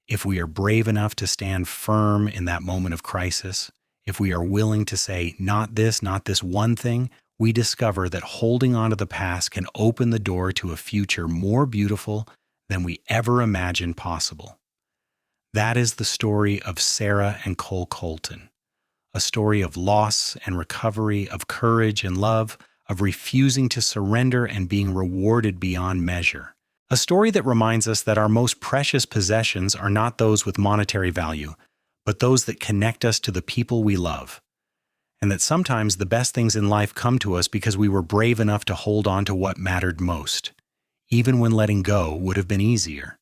if we are brave enough to stand firm in that moment of crisis, if we are willing to say, not this one thing, we discover that holding on to the past can open the door to a future more beautiful than we ever imagined possible. That is the story of Sarah and Cole Colton, a story of loss and recovery, of courage and love, of refusing to surrender and being rewarded beyond measure. A story that reminds us that our most precious possessions are not those with monetary value, but those that connect us to the people we love. And that sometimes the best things in life come to us because we were brave enough to hold on to what mattered most, even when letting go would have been easier.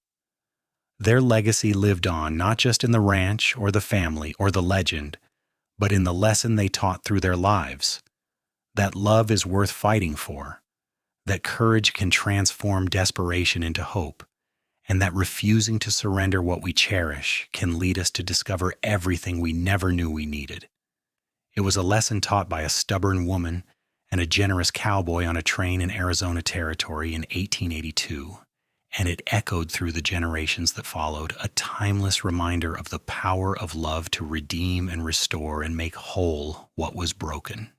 Their legacy lived on not just in the ranch or the family or the legend, but in the lesson they taught through their lives. That love is worth fighting for, that courage can transform desperation into hope, and that refusing to surrender what we cherish can lead us to discover everything we never knew we needed. It was a lesson taught by a stubborn woman and a generous cowboy on a train in Arizona Territory in 1882, and it echoed through the generations that followed, a timeless reminder of the power of love to redeem and restore and make whole what was broken.